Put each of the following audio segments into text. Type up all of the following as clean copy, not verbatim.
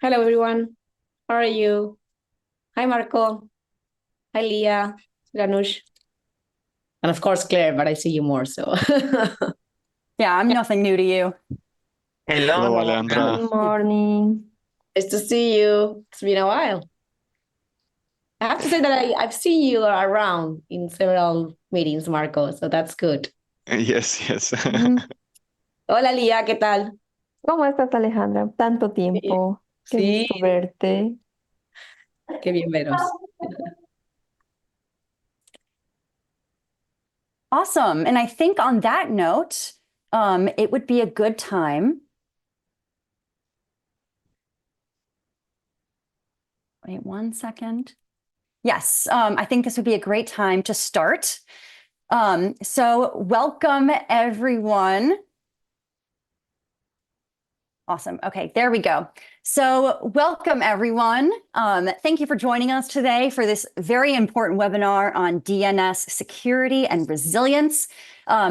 Hello, everyone. How are you? Hi, Marko. Hi, Leah, Ganush. And of course, Claire, but I see you more, so. Yeah, I'm nothing new to you. Hello, Alejandra. Good morning. Nice to see you. It's been a while. I have to say that I've seen you around in several meetings, Marko, so that's good. Yes. Hola, Leah, ¿qué tal? ¿Cómo estás, Alejandra? Tanto tiempo. Qué Sí. gusto verte. Qué bien veros. Awesome. And I think on that note, it would be a good time. Wait 1 second. Yes, I think this would be a great time to start. So welcome, everyone. Awesome. Okay, there we go. So welcome, everyone. Thank you for joining us today for this very important webinar on DNS security and resilience.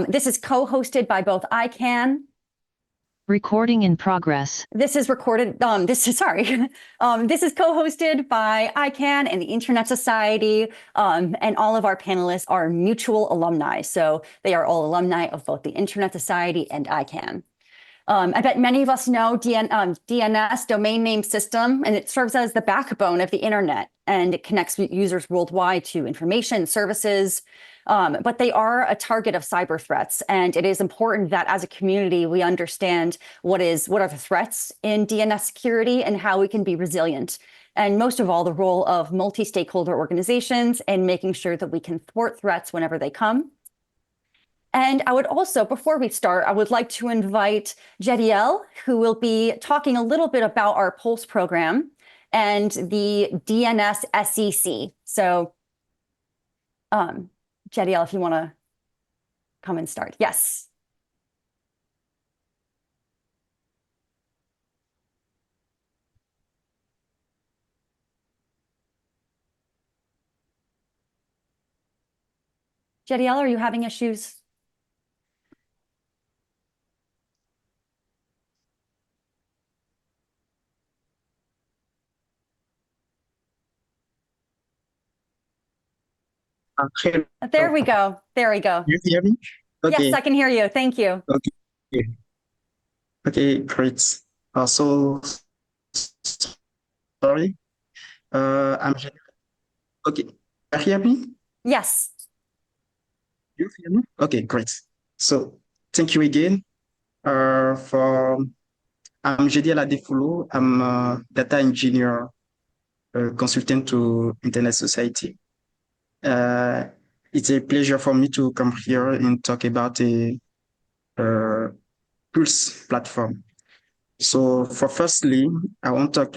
This is co-hosted by both ICANN. Recording in progress. This is recorded, this is co-hosted by ICANN and the Internet Society, and all of our panelists are mutual alumni. So they are all alumni of both the Internet Society and ICANN. I bet many of us know DNS, domain name system, and it serves as the backbone of the internet, and it connects users worldwide to information, services, but they are a target of cyber threats. And it is important that as a community, we understand what are the threats in DNS security and how we can be resilient. And most of all, the role of multi-stakeholder organizations and making sure that we can thwart threats whenever they come. And I would also, before we start, I would like to invite Jediel, who will be talking a little bit about our Pulse program and the DNS SEC. So, Jediel, if you want to come and start. Yes. Jediel, are you having issues? There we go. There we go. You hear me? Okay. Yes, I can hear you. Thank you. Okay, great. So, sorry. I'm okay. You hear me? Yes. You hear me? Okay, great. So, thank you again. I'm Jediel Adefulo. I'm a data engineer, consultant to Internet Society. It's a pleasure for me to come here and talk about a Pulse platform. So, firstly, I want to talk.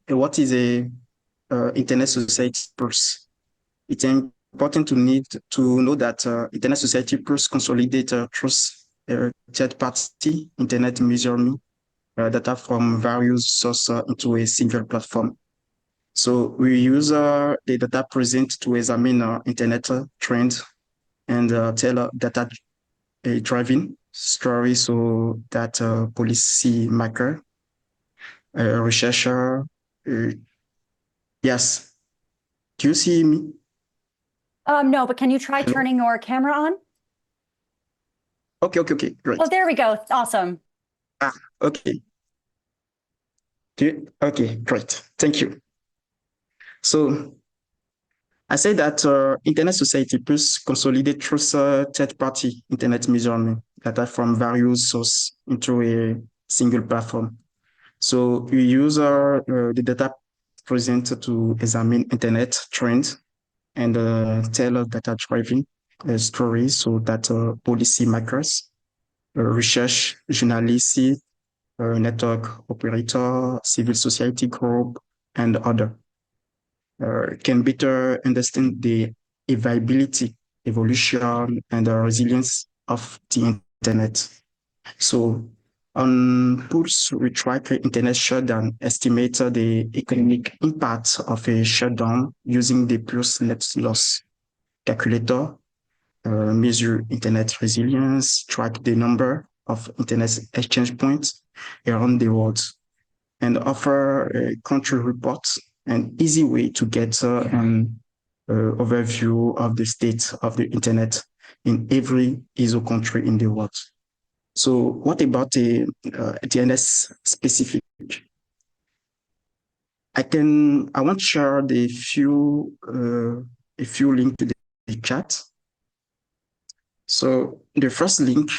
What is a Internet Society Pulse? It's important to know that Internet Society Pulse consolidates third-party internet measurement data from various sources into a single platform. So we use the data present to examine internet trends and tell data driving stories, so that policy maker, researcher. Yes. Do you see me? No, but can you try turning your camera on? Okay, great. Oh, there we go. Awesome. Okay. Okay, great. Thank you. So I say that Internet Society Plus consolidate third-party internet measurement data from various sources into a single platform. So we use the data present to examine internet trends and tell data driving stories, so that policy makers, research journalists, network operator, civil society group, and other can better understand the availability, evolution, and resilience of the internet. So on Pulse, we track internet shutdown, estimate the economic impact of a shutdown using the Pulse net loss calculator, measure internet resilience, track the number of internet exchange points around the world. and offer country reports, an easy way to get an overview of the state of the internet in every ISO country in the world. So what about a DNS specific? I want to share a few links to the chat. So the first link,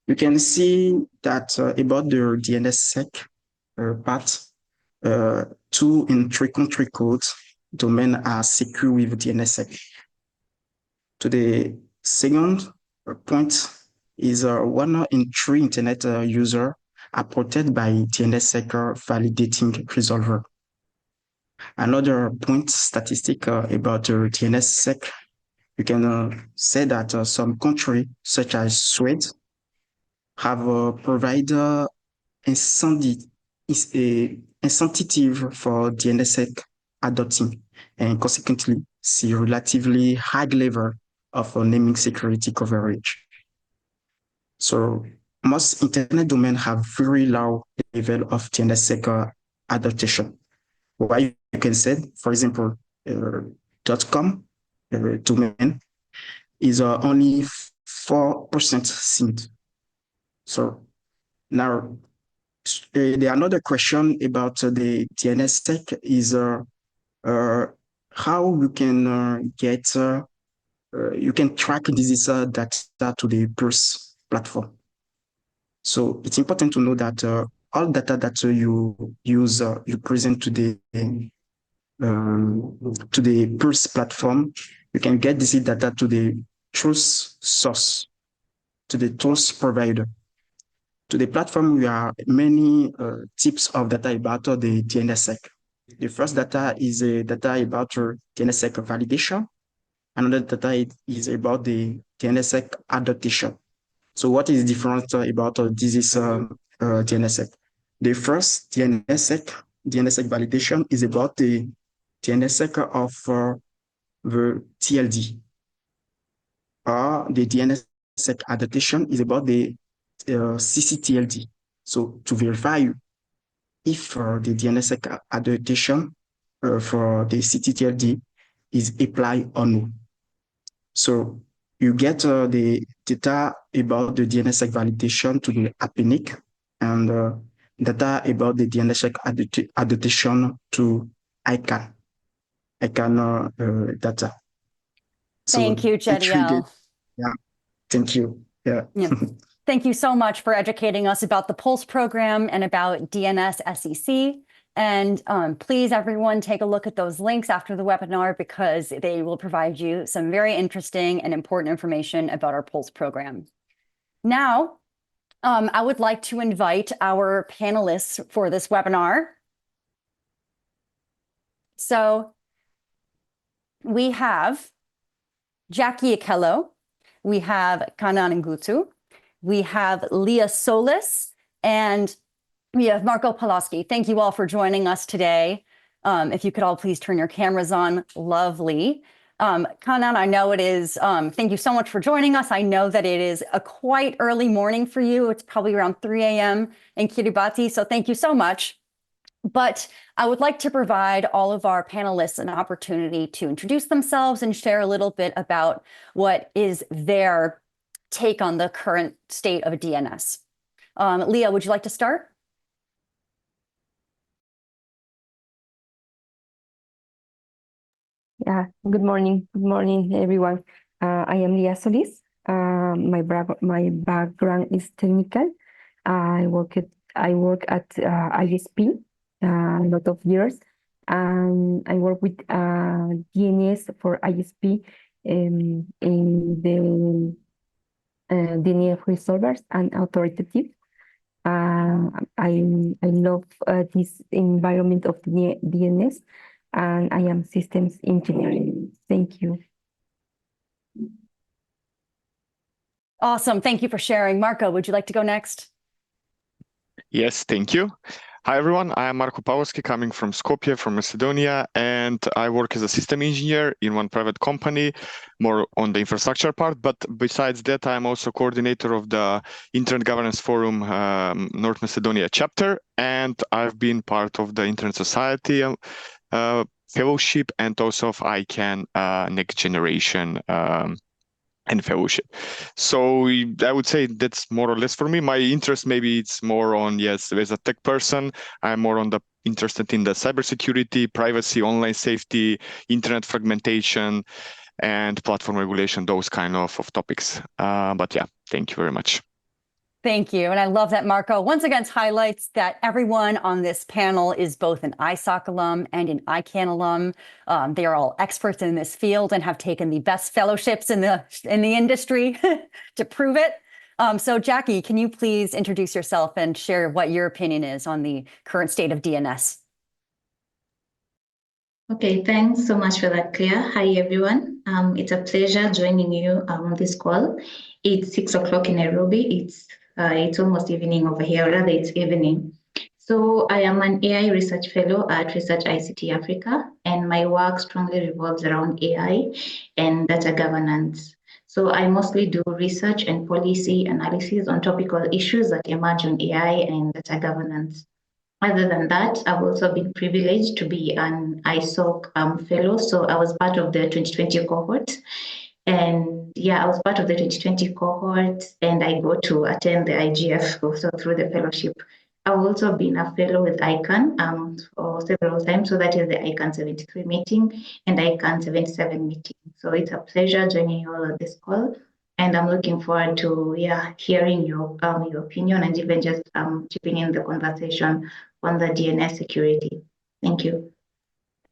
you can see that about the DNSSEC part, 2 and 3 country codes domain are secure with DNSSEC. To the second point is 1 in 3 internet users are protected by DNSSEC validating resolver. Another point statistic about DNSSEC, you can say that some countries, such as Sweden, have provided incentive for DNSSEC adopting, and consequently see relatively high level of naming security coverage. So most internet domains have very low level of DNSSEC adaptation. Why you can say, for example, .com domain is only 4% SIMD. So now the another question about the DNSSEC is how you can you can track this data to the PULSE platform. So it's important to know that all data that you use, you present to the PULSE platform, you can get this data to the truth source, to the tools provider. To the platform, we have many types of data about the DNSSEC. The first data is data about DNSSEC validation. Another data is about the DNSSEC adaptation. So what is different about this is DNSSEC? The first DNSSEC validation is about the DNSSEC of the TLD. The DNSSEC adaptation is about the CCTLD. So to verify if the DNSSEC adaptation for the CCTLD is applied or no. So you get the data about the DNSSEC validation to the APNIC and data about the DNSSEC adaptation to ICANN data. Thank you, Jediel. Yeah, thank you. Yeah. Thank you so much for educating us about the PULSE program and about DNS SEC. And please, everyone, take a look at those links after the webinar because they will provide you some very interesting and important information about our PULSE program. Now, I would like to invite our panelists for this webinar. So we have Jackie Akello, we have Kanaan and Ngutu, we have Leah Solis, and we have Marko Paloski. Thank you all for joining us today. If you could all please turn your cameras on, lovely. Kanaan, I know it is, thank you so much for joining us. I know that it is a quite early morning for you. It's probably around 3 a.m. in Kiribati, so thank you so much. But I would like to provide all of our panelists an opportunity to introduce themselves and share a little bit about what is their take on the current state of DNS. Leah, would you like to start? Yeah, good morning, everyone. I am Leah Solis. My background is technical. I work at ISP a lot of years, and I work with DNS for ISP in the DNS resolvers and authoritative. I love this environment of DNS, and I am systems engineer. Thank you. Awesome. Thank you for sharing. Marko, would you like to go next? Yes, thank you. Hi everyone, I am Marko coming from Skopje, from Macedonia, and I work as a system engineer in one private company, more on the infrastructure part. But besides that, I am also coordinator of the Internet Governance Forum North Macedonia chapter, and I've been part of the Internet Society fellowship and also of ICANN Next Generation and fellowship. So I would say that's more or less for me. My interest, maybe it's more on, yes, as a tech person, I'm more on the interested in the cybersecurity, privacy, online safety, internet fragmentation, and platform regulation, those kind of topics. But yeah, thank you very much. Thank you. And I love that Marko once again highlights that everyone on this panel is both an ISOC alum and an ICANN alum. They are all experts in this field and have taken the best fellowships in the industry to prove it. So Jackie, can you please introduce yourself and share what your opinion is on the current state of DNS? Okay, thanks so much for that, Claire. Hi, everyone. It's a pleasure joining you on this call. It's 6 o'clock in Nairobi. It's almost evening over here, or rather it's evening. So I am an AI research fellow at Research ICT Africa, and my work strongly revolves around AI and data governance. So I mostly do research and policy analysis on topical issues that emerge on AI and data governance. Other than that, I've also been privileged to be an ISOC fellow. So I was part of the 2020 cohort. And yeah, I was part of the 2020 cohort, and I go to attend the IGF also through the fellowship. I've also been a fellow with ICANN for several times. So that is the ICANN 73 meeting and ICANN 77 meeting. So it's a pleasure joining you all on this call. And I'm looking forward to hearing your opinion and even just chipping in the conversation on the DNS security. Thank you.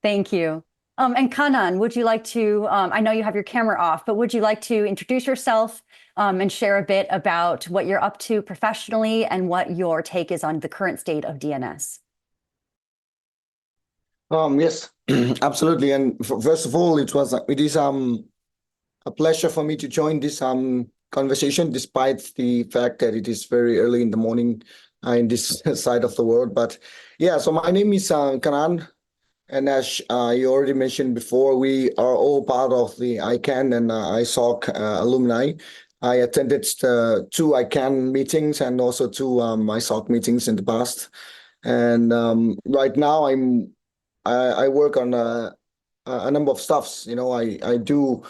Thank you. And Kanaan, would you like to, I know you have your camera off, but would you like to introduce yourself and share a bit about what you're up to professionally and what your take is on the current state of DNS? Yes, absolutely. And first of all, it is a pleasure for me to join this conversation, despite the fact that it is very early in the morning in this side of the world. But yeah, so my name is Kanaan. And as you already mentioned before, we are all part of the ICANN and ISOC alumni. I attended 2 ICANN meetings and also 2 ISOC meetings in the past. And right now, I work on a number of stuffs. You know, I do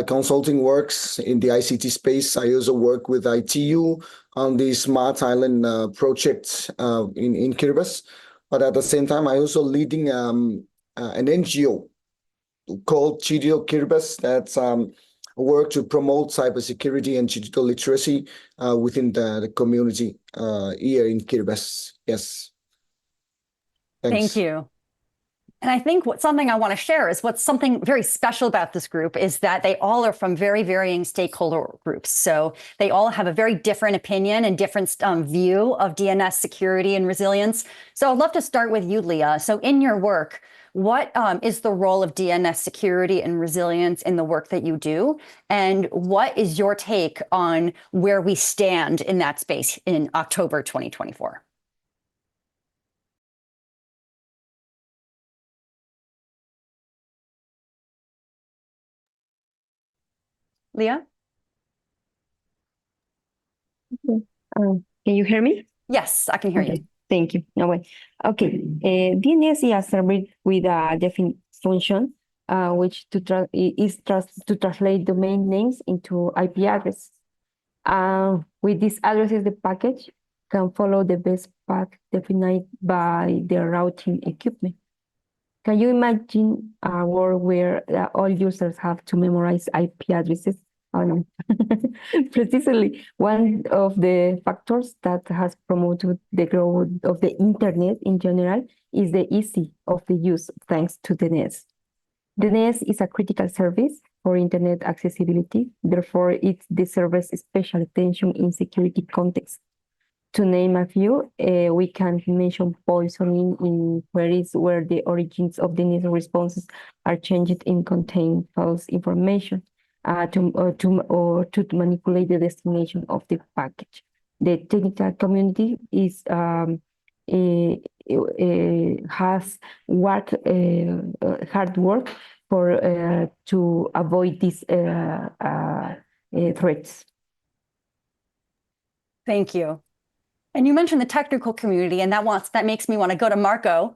consulting works in the ICT space. I also work with ITU on the Smart Island project in Kiribati. But at the same time, I also leading an NGO called GDO Kiribati that's work to promote cybersecurity and digital literacy within the community here in Kiribati. Yes. Thanks. Thank you. And I think something I want to share is what's something very special about this group is that they all are from very varying stakeholder groups. So they all have a very different opinion and different view of DNS security and resilience. So I'd love to start with you, Leah. So in your work, what is the role of DNS security and resilience in the work that you do? And what is your take on where we stand in that space in October 2024? Leah? Okay. Can you hear me? Yes, I can hear you. Thank you. No way. Okay. DNS is a service with a definite function, which is to translate domain names into IP address. With these addresses, the package can follow the best path defined by the routing equipment. Can you imagine a world where all users have to memorize IP addresses? Oh, no. Precisely, one of the factors that has promoted the growth of the internet in general is the ease of the use thanks to DNS. DNS is a critical service for internet accessibility. Therefore, it deserves special attention in security context. To name a few, we can mention poisoning in queries where the origins of DNS responses are changed and contain false information. To manipulate the destination of the package. The technical community is has hard work for to avoid these threats. Thank you. And you mentioned the technical community, and that makes me want to go to Marko.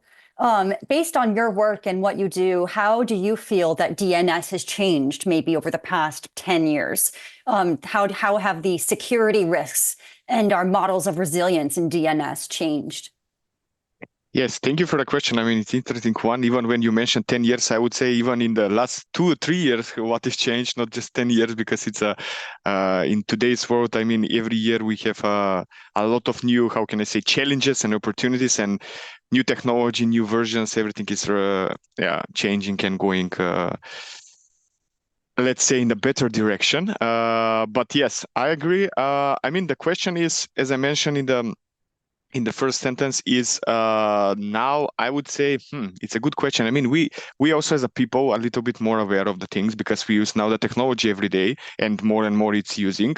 Based on your work and what you do, how do you feel that DNS has changed maybe over the past 10 years? How have the security risks and our models of resilience in DNS changed? Yes, thank you for the question. I mean, it's interesting one. Even when you mentioned 10 years, I would say even in the last 2 or 3 years, what has changed, not just 10 years, because it's in today's world, I mean, every year we have a lot of new, how can I say, challenges and opportunities and new technology, new versions, everything is changing and going, let's say, in a better direction. But yes, I agree. I mean, the question is, as I mentioned in the first sentence, is now I would say it's a good question. I mean, we also as a people a little bit more aware of the things because we use now the technology every day and more it's using.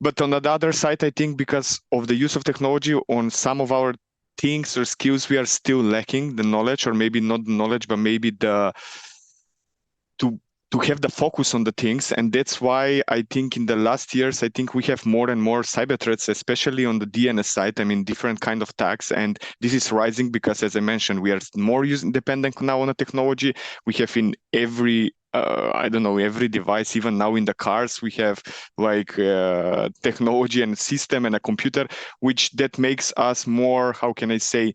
But on the other side, I think because of the use of technology on some of our things or skills, we are still lacking the knowledge, or maybe not the knowledge, but maybe to have the focus on the things. And that's why I think in the last years, I think we have more and more cyber threats, especially on the DNS side. I mean, different kind of attacks. And this is rising because, as I mentioned, we are more dependent now on the technology. We have in every every device, even now in the cars, we have like technology and system and a computer, which that makes us more, how can I say,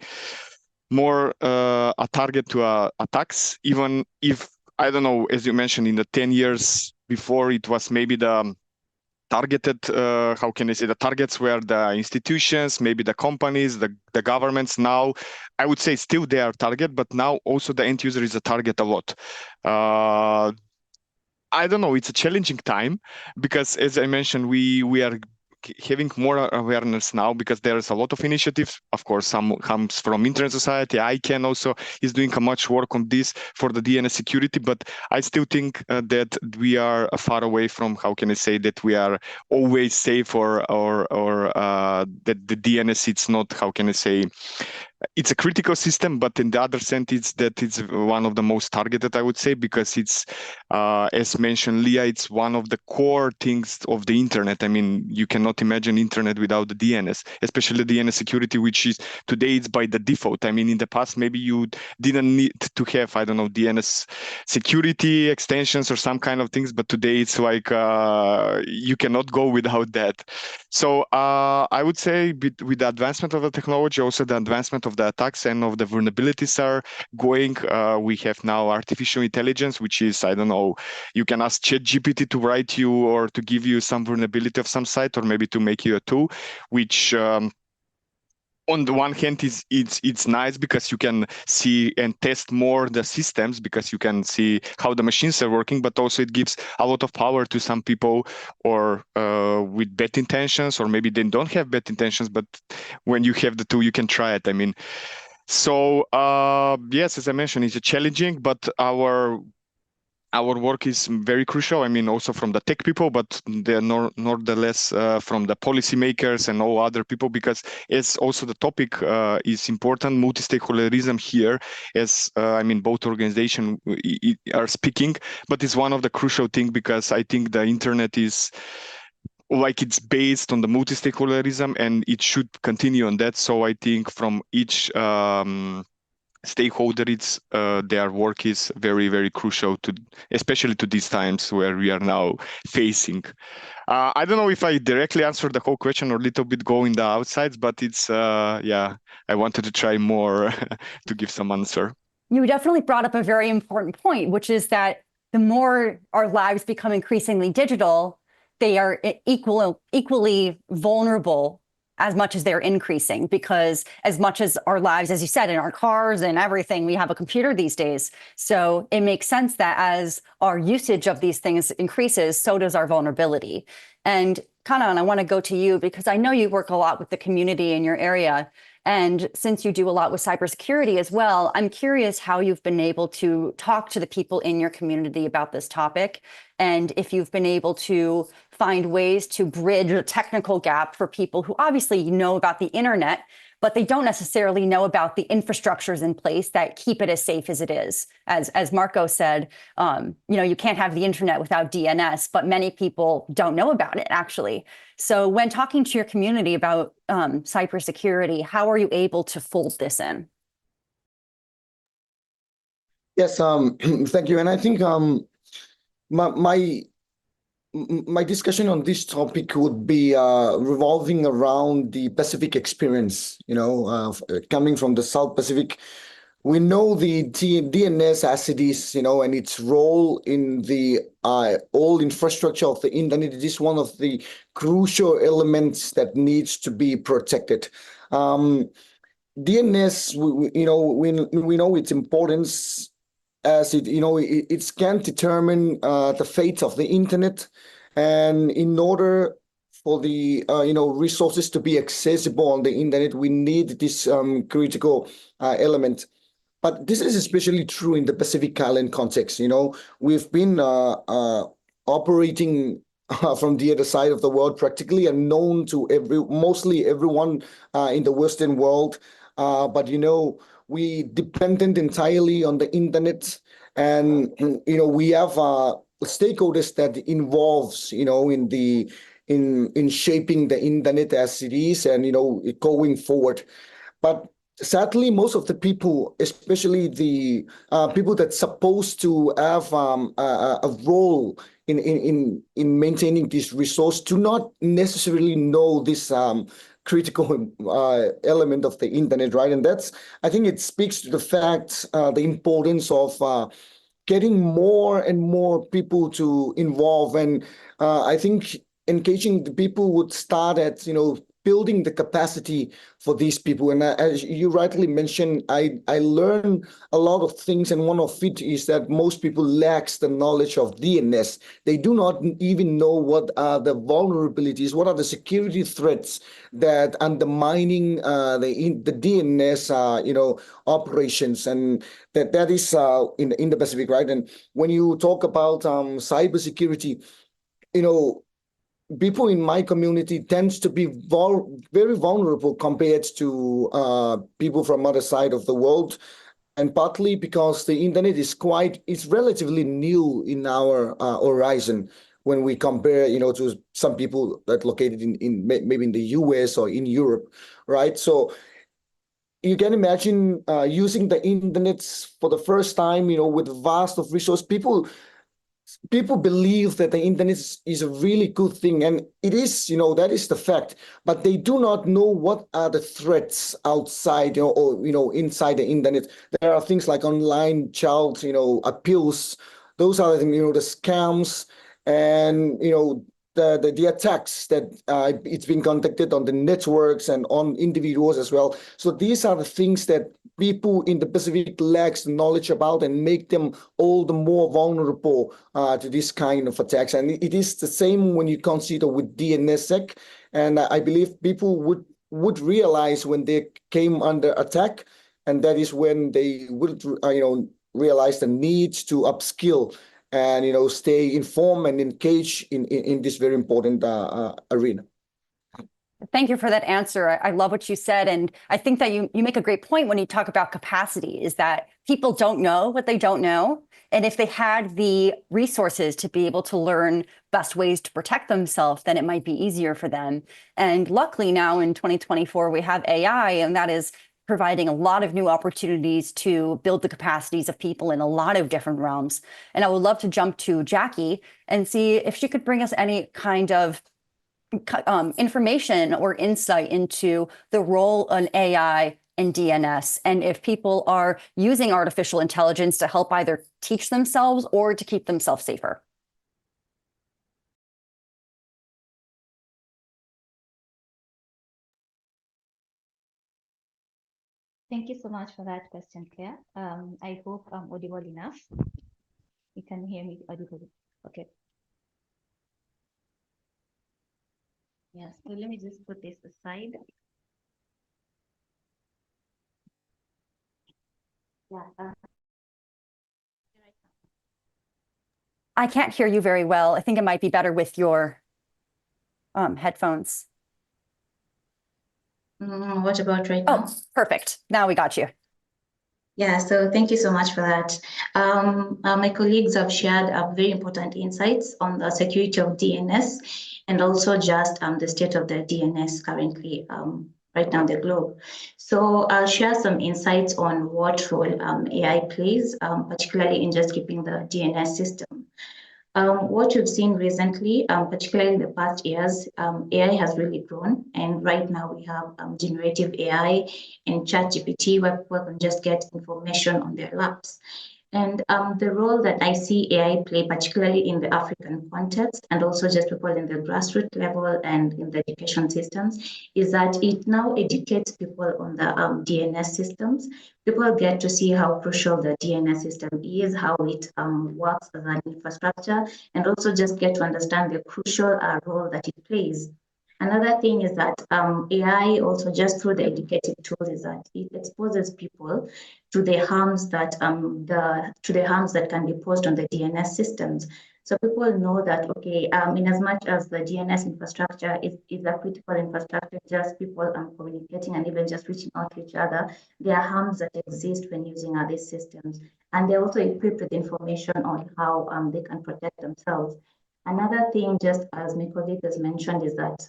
more a target to attacks, even if, I don't know, as you mentioned, in the 10 years before, it was maybe the targeted, how can I say, the targets were the institutions, maybe the companies, the governments. Now, I would say still they are target, but now also the end user is a target a lot. I don't know, it's a challenging time because, as I mentioned, we are having more awareness now because there's a lot of initiatives. Of course, some comes from Internet Society. ICANN also is doing a much work on this for the DNS security, but I still think that we are far away from, how can I say, that we are always safe or that the DNS, it's not, how can I say, it's a critical system, but in the other sense, it's one of the most targeted, I would say, because it's, as mentioned, Leah, it's one of the core things of the internet. I mean, you cannot imagine internet without the DNS, especially DNS security, which is today it's by the default. I mean, in the past, maybe you didn't need to have, I don't know, DNS security extensions or some kind of things, but today it's like you cannot go without that. So I would say with the advancement of the technology, also the advancement of the attacks and of the vulnerabilities are going. We have now artificial intelligence, which is, I don't know, you can ask ChatGPT to write you or to give you some vulnerability of some site, or maybe to make you a tool, which on the one hand it's nice because you can see and test more the systems because you can see how the machines are working, but also it gives a lot of power to some people or with bad intentions, or maybe they don't have bad intentions, but when you have the tool, you can try it. I mean, so yes, as I mentioned, it's challenging, but our work is very crucial. I mean, also from the tech people, but they're nonetheless from the policymakers and all other people, because it's also the topic is important, multi-stakeholderism here, as I mean, both organizations are speaking, but it's one of the crucial things because I think the internet is like it's based on the multi-stakeholderism and it should continue on that. So I think from each stakeholder, it's their work is very, very crucial to, especially to these times where we are now facing. I don't know if I directly answered the whole question or a little bit going the outsides, but it's yeah, I wanted to try more to give some answer. You definitely brought up a very important point, which is that the more our lives become increasingly digital, they are equally vulnerable as much as they're increasing, because as much as our lives, as you said, in our cars and everything, we have a computer these days. So it makes sense that as our usage of these things increases, so does our vulnerability. And Kanaan, I want to go to you because I know you work a lot with the community in your area. And since you do a lot with cybersecurity as well, I'm curious how you've been able to talk to the people in your community about this topic, and if you've been able to find ways to bridge a technical gap for people who obviously know about the internet, but they don't necessarily know about the infrastructures in place that keep it as safe as it is. As Marko said, you can't have the internet without DNS, but many people don't know about it, actually. So when talking to your community about cybersecurity, how are you able to fold this in? Yes, thank you. And I think my discussion on this topic would be revolving around the Pacific experience, coming from the South Pacific. We know the DNS as it is, and its role in the whole infrastructure of the internet. It is one of the crucial elements that needs to be protected. DNS, we know its importance, as it can determine the fate of the internet, and in order for the resources to be accessible on the internet, we need this critical element. But this is especially true in the Pacific Island context. We've been operating from the other side of the world practically, and known to mostly everyone in the Western world. But we dependent entirely on the internet, and we have stakeholders that involves in shaping the internet as it is, and going forward. But sadly, most of the people, especially the people that's supposed to have a role in maintaining this resource, do not necessarily know this critical element of the internet, right? And I think it speaks to the fact, the importance of getting more and more people to involve. And I think engaging the people would start at, building the capacity for these people. And as you rightly mentioned, I learned a lot of things, and one of it is that most people lacks the knowledge of DNS. They do not even know what are the vulnerabilities, what are the security threats that undermining the DNS operations, and that is in the Pacific, right? And when you talk about cybersecurity, people in my community tends to be very vulnerable compared to people from other side of the world, and partly because the internet is relatively new in our horizon when we compare, to some people that located in maybe in the US or in Europe, right? So you can imagine using the internet for the first time, with vast of resource. People believe that the internet is a really good thing, and it is, that is the fact, but they do not know what are the threats outside, or inside the internet. There are things like online child, appeals. Those are, the scams, and, the attacks that it's been conducted on the networks and on individuals as well. So these are the things that people in the Pacific lacks knowledge about, and make them all the more vulnerable to this kind of attacks. And it is the same when you consider with DNSSEC. And I believe people would realize when they came under attack, and that is when they would realize the need to upskill and stay informed and engaged in this very important arena. Thank you for that answer. I love what you said. And I think that you make a great point when you talk about capacity, is that people don't know what they don't know. And if they had the resources to be able to learn best ways to protect themselves, then it might be easier for them. And luckily now in 2024, we have AI, and that is providing a lot of new opportunities to build the capacities of people in a lot of different realms. And I would love to jump to Jackie and see if she could bring us any kind of information or insight into the role of AI and DNS, and if people are using artificial intelligence to help either teach themselves or to keep themselves safer. Thank you so much for that question, Claire. I hope I'm audible enough. You can hear me audibly. Okay. Yes, so let me just put this aside. Yeah. I can't hear you very well. I think it might be better with your headphones. What about right now? Oh, perfect. Now we got you. Yeah, so thank you so much for that. My colleagues have shared very important insights on the security of DNS and also just the state of the DNS currently right now in the globe. So I'll share some insights on what role AI plays, particularly in just keeping the DNS system. What we've seen recently, particularly in the past years, AI has really grown. And right now we have generative AI and ChatGPT where people can just get information on their laps. And the role that I see AI play, particularly in the African context, and also just people in the grassroots level and in the education systems, is that it now educates people on the DNS systems. People get to see how crucial the DNS system is, how it works as an infrastructure, and also just get to understand the crucial role that it plays. Another thing is that AI also just through the educative tools is that it exposes people to the harms that can be posed on the DNS systems. So people know that, okay, in as much as the DNS infrastructure is a critical infrastructure, just people communicating and even just reaching out to each other, there are harms that exist when using these systems. And they're also equipped with information on how they can protect themselves. Another thing, just as my colleague has mentioned, is that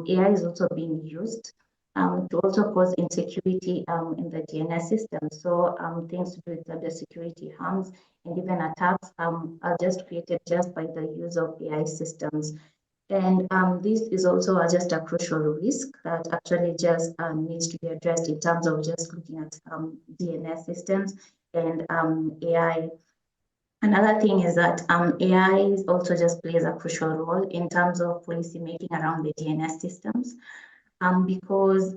AI is also being used to also cause insecurity in the DNS system. So things to do with cybersecurity harms and even attacks are just created just by the use of AI systems. And this is also just a crucial risk that actually just needs to be addressed in terms of just looking at DNS systems and AI. Another thing is that AI also just plays a crucial role in terms of policy making around the DNS systems because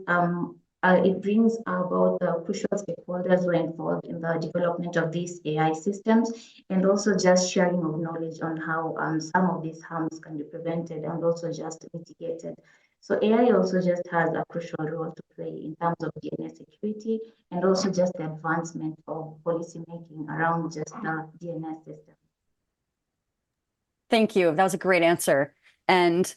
it brings about the crucial stakeholders who are involved in the development of these AI systems and also just sharing of knowledge on how some of these harms can be prevented and also just mitigated. So AI also just has a crucial role to play in terms of DNS security and also just the advancement of policy making around just the DNS system. Thank you. That was a great answer. And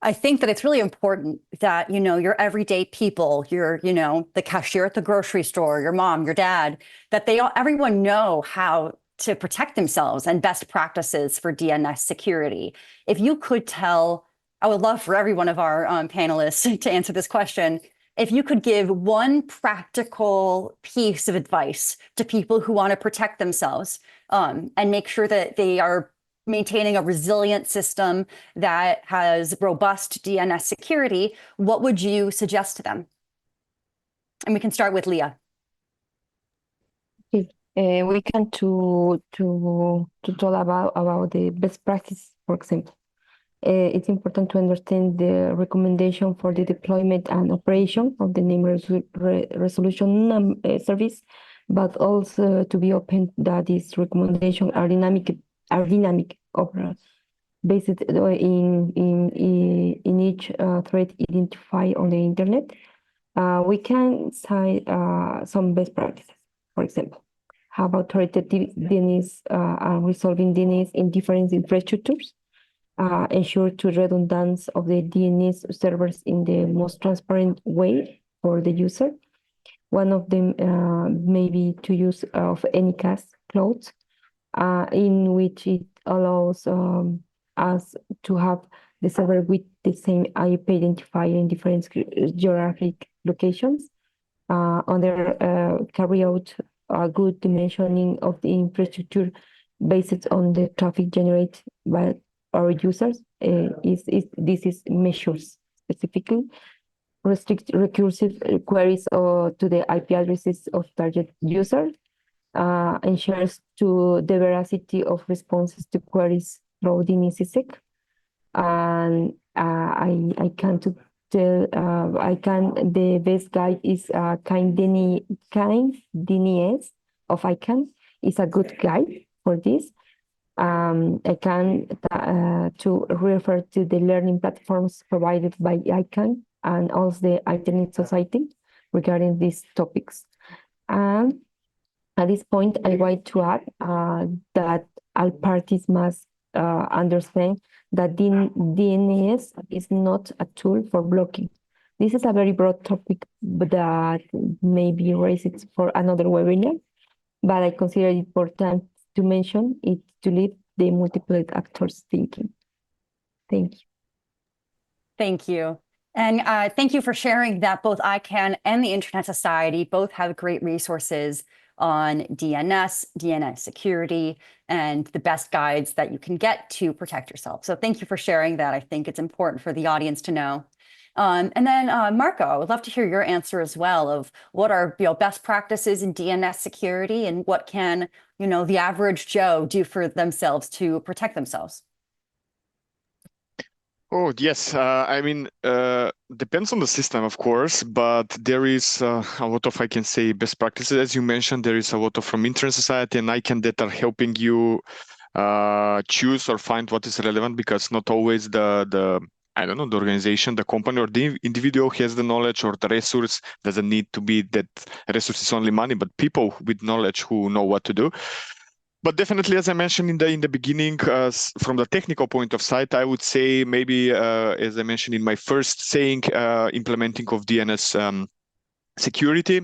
I think that it's really important that, your everyday people, the cashier at the grocery store, your mom, your dad, that everyone know how to protect themselves and best practices for DNS security. If you could tell, I would love for every one of our panelists to answer this question. If you could give one practical piece of advice to people who want to protect themselves and make sure that they are maintaining a resilient system that has robust DNS security, what would you suggest to them? And we can start with Leah. Okay. We can to talk about the best practice, for example. It's important to understand the recommendation for the deployment and operation of the name resolution service, but also to be open that these recommendations are dynamic overall, based in each threat identified on the internet. We can cite some best practices, for example. How about authoritative DNS and resolving DNS in different infrastructures? Ensure to redundancy of the DNS servers in the most transparent way for the user. One of them may be to use of any cloud in which it allows us to have the server with the same IP identifier in different geographic locations. Carry out a good dimensioning of the infrastructure based on the traffic generated by our users. This is measures specifically restrict recursive queries to the IP addresses of target users. Ensures to the veracity of responses to queries through DNSSEC. And the best guide is ICANN DNS of ICANN is a good guide for this. To refer to the learning platforms provided by ICANN and also the Internet Society regarding these topics. And at this point, I want to add that all parties must understand that DNS is not a tool for blocking, This is a very broad topic that may be raised for another webinar, but I consider it important to mention it to lead the multiple actors thinking. Thank you. Thank you. And thank you for sharing that both ICANN and the Internet Society both have great resources on DNS security, and the best guides that you can get to protect yourself. So thank you for sharing that. I think it's important for the audience to know. And then Marko, I would love to hear your answer as well of what are best practices in DNS security and what can the average Joe do for themselves to protect themselves. Oh, yes. I mean, depends on the system, of course, but there is a lot of, I can say, best practices. As you mentioned, there is a lot of from Internet Society and ICANN that are helping you choose or find what is relevant, because not always the I don't know, the organization, the company, or the individual has the knowledge, or the resource. Doesn't need to be that resource is only money, but people with knowledge who know what to do. But definitely, as I mentioned in the beginning, from the technical point of sight, I would say maybe, as I mentioned in my first saying, implementing of DNS security,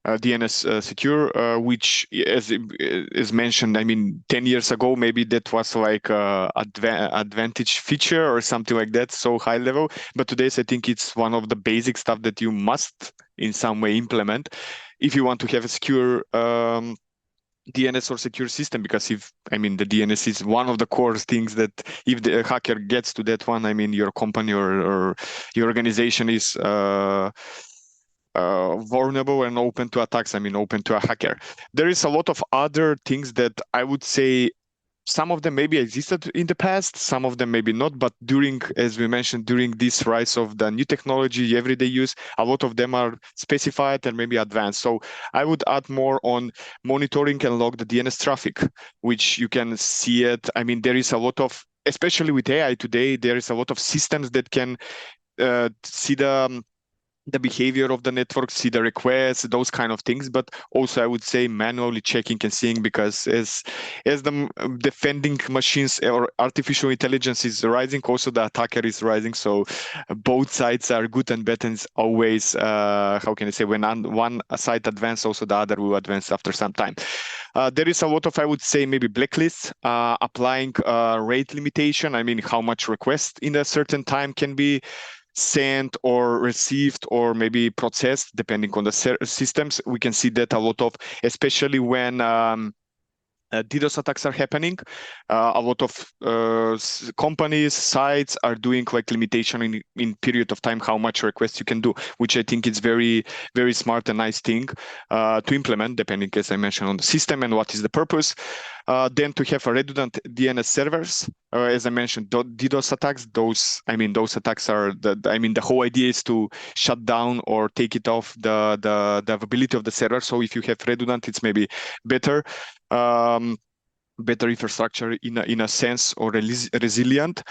DNS secure, which as mentioned, I mean, 10 years ago, maybe that was like advantage feature or something like that, so high level. But today, I think it's one of the basic stuff that you must in some way implement if you want to have a secure DNS or secure system, because the DNS is one of the core things that if the hacker gets to that one, I mean, your company or your organization is vulnerable and open to attacks, open to a hacker. There is a lot of other things that I would say some of them maybe existed in the past, some of them maybe not, but as we mentioned, during this rise of the new technology, everyday use, a lot of them are specified and maybe advanced. So I would add more on monitoring and log the DNS traffic, which you can see it. I mean, there is a lot of, especially with AI today, there is a lot of systems that can see the behavior of the network, see the requests, those kind of things, but also I would say manually checking and seeing, because as the defending machines or artificial intelligence is rising, also the attacker is rising. So both sides are good and bad, and it's always, how can I say, when one side advances, also the other will advance after some time. There is a lot of, I would say, maybe blacklists, applying rate limitation. I mean, how much request in a certain time can be sent or received or maybe processed, depending on the systems. We can see that a lot of, especially when DDoS attacks are happening, a lot of companies, sites are doing like limitation in period of time, how much requests you can do, which I think is very, very smart and nice thing to implement, depending, as I mentioned, on the system and what is the purpose. Then to have a redundant DNS servers, as I mentioned, DDoS attacks. Those attacks are the whole idea is to shut down or take it off the availability of the server. So if you have redundant, it's maybe better. Better infrastructure in a sense, or resilient.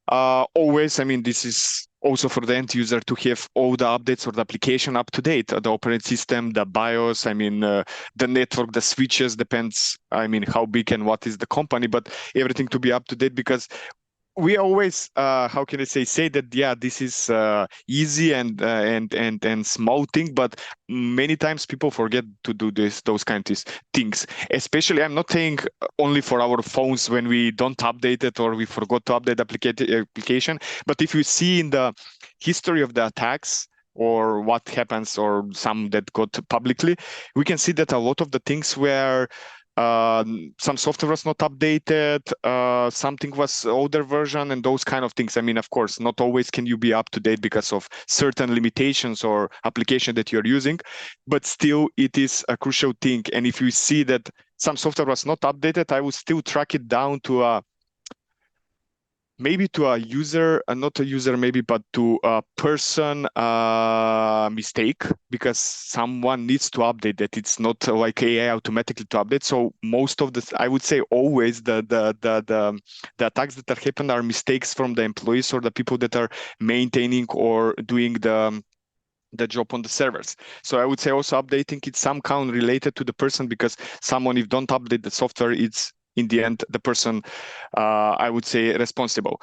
Always, this is also for the end user to have all the updates or the application up to date, the operating system, the BIOS, the network, the switches, depends, how big and what is the company, but everything to be up to date, because we always, how can I say that, yeah, this is easy and small thing, but many times people forget to do those kinds of things. Especially, I'm not saying only for our phones when we don't update it or we forgot to update application, but if you see in the history of the attacks or what happens, or some that got publicly, we can see that a lot of the things were some software was not updated, something was older version, and those kind of things. Of course, not always can you be up to date because of certain limitations or application that you're using, but still it is a crucial thing. And if you see that some software was not updated, I would still track it down to maybe to a user, not a user maybe, but to a person mistake, because someone needs to update that. It's not like AI automatically to update. So most of the, I would say always the attacks that are happening are mistakes from the employees or the people that are maintaining or doing the job on the servers. So I would say also updating it's some kind related to the person, because someone, if don't update the software, it's in the end the person, I would say, responsible.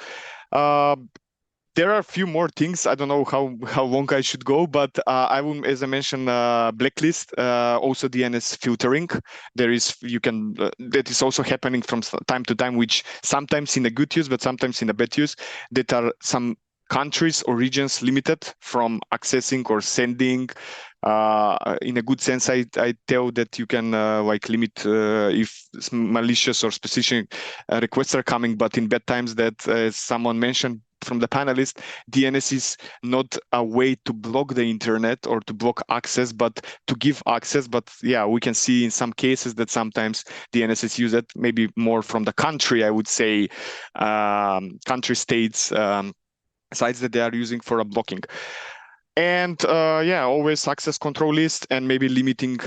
There are a few more things. I don't know how long I should go, but I will, as I mentioned, blacklist, also DNS filtering. There is that is also happening from time to time, which sometimes in a good use, but sometimes in a bad use. That are some countries or regions limited from accessing or sending. In a good sense, I tell that you can like limit if malicious or specific requests are coming, but in bad times, that as someone mentioned from the panelists, DNS is not a way to block the internet or to block access, but to give access. But yeah, we can see in some cases that sometimes DNS is used maybe more from the country, I would say, country states, sites that they are using for a blocking. And yeah, always access control list and maybe limiting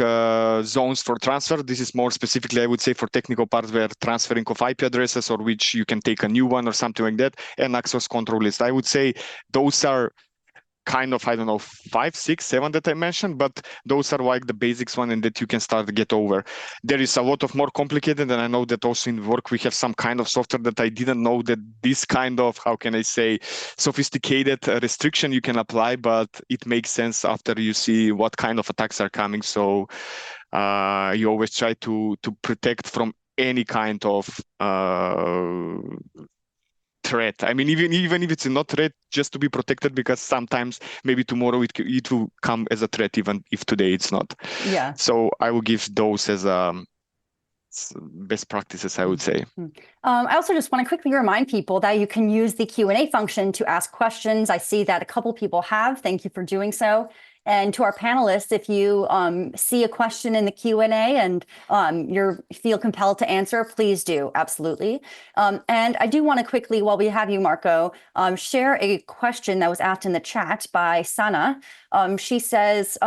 zones for transfer. This is more specifically, I would say, for technical parts where transferring of IP addresses or which you can take a new one or something like that, and access control list. I would say those are kind of, I don't know, 5, 6, 7 that I mentioned, but those are like the basics one and that you can start to get over. There is a lot of more complicated, and I know that also in work we have some kind of software that I didn't know that this kind of, how can I say, sophisticated restriction you can apply, but it makes sense after you see what kind of attacks are coming. So you always try to protect from any kind of threat. I mean, even if it's not threat, just to be protected, because sometimes maybe tomorrow it will come as a threat, even if today it's not. Yeah. So I will give those as best practices, I would say. I also just want to quickly remind people that you can use the Q&A function to ask questions. I see that a couple people have. Thank you for doing so. And to our panelists, if you see a question in the Q&A and you feel compelled to answer, please do. Absolutely. And I do want to quickly, while we have you, Marko, share a question that was asked in the chat by Sana. She says,